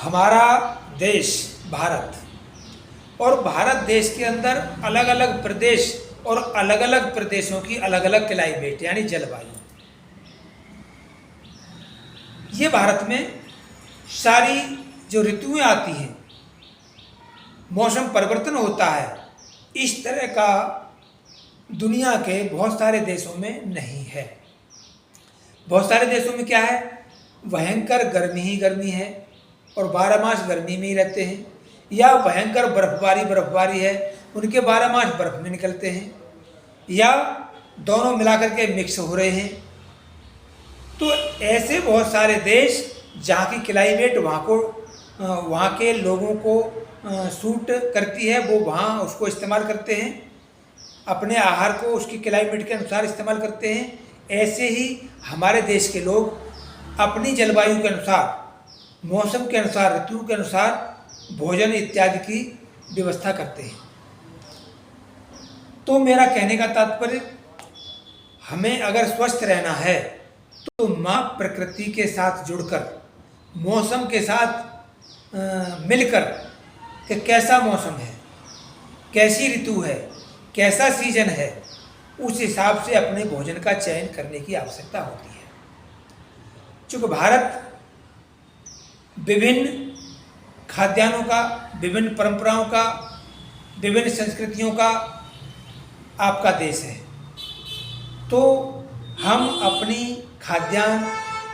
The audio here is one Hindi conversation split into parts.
हमारा देश भारत और भारत देश के अंदर अलग अलग प्रदेश और अलग अलग प्रदेशों की अलग अलग क्लाइमेट यानी जलवायु। ये भारत में सारी जो ऋतुएं आती हैं, मौसम परिवर्तन होता है, इस तरह का दुनिया के बहुत सारे देशों में नहीं है। बहुत सारे देशों में क्या है, भयंकर गर्मी ही गर्मी है और 12 मास गर्मी में ही रहते हैं, या भयंकर बर्फबारी है, उनके 12 मास बर्फ में निकलते हैं, या दोनों मिलाकर के मिक्स हो रहे हैं। तो ऐसे बहुत सारे देश जहाँ की क्लाइमेट वहाँ के लोगों को सूट करती है, वो वहाँ उसको इस्तेमाल करते हैं, अपने आहार को उसकी क्लाइमेट के अनुसार इस्तेमाल करते हैं। ऐसे ही हमारे देश के लोग अपनी जलवायु के अनुसार, मौसम के अनुसार, ऋतु के अनुसार भोजन इत्यादि की व्यवस्था करते हैं। तो मेरा कहने का तात्पर्य, हमें अगर स्वस्थ रहना है तो माँ प्रकृति के साथ जुड़कर, मौसम के साथ मिलकर कि कैसा मौसम है, कैसी ऋतु है, कैसा सीजन है, उस हिसाब से अपने भोजन का चयन करने की आवश्यकता होती है। चूँकि भारत विभिन्न खाद्यान्नों का, विभिन्न परंपराओं का, विभिन्न संस्कृतियों का आपका देश है, तो हम अपनी खाद्यान्न,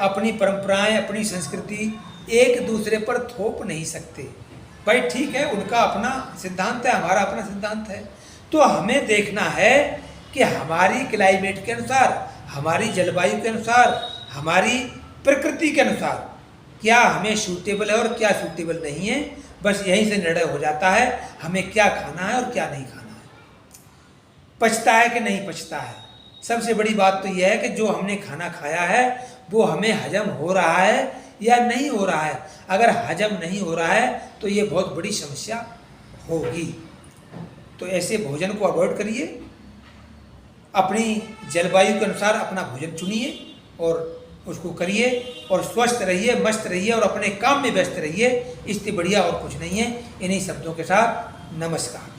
अपनी परंपराएं, अपनी संस्कृति एक दूसरे पर थोप नहीं सकते। भाई ठीक है, उनका अपना सिद्धांत है, हमारा अपना सिद्धांत है। तो हमें देखना है कि हमारी क्लाइमेट के अनुसार, हमारी जलवायु के अनुसार, हमारी प्रकृति के अनुसार क्या हमें सूटेबल है और क्या सूटेबल नहीं है। बस यहीं से निर्णय हो जाता है हमें क्या खाना है और क्या नहीं खाना है, पचता है कि नहीं पचता है। सबसे बड़ी बात तो यह है कि जो हमने खाना खाया है वो हमें हजम हो रहा है या नहीं हो रहा है। अगर हजम नहीं हो रहा है तो ये बहुत बड़ी समस्या होगी। तो ऐसे भोजन को अवॉइड करिए, अपनी जलवायु के अनुसार अपना भोजन चुनिए और उसको करिए, और स्वस्थ रहिए, मस्त रहिए और अपने काम में व्यस्त रहिए। इससे बढ़िया और कुछ नहीं है। इन्हीं शब्दों के साथ नमस्कार।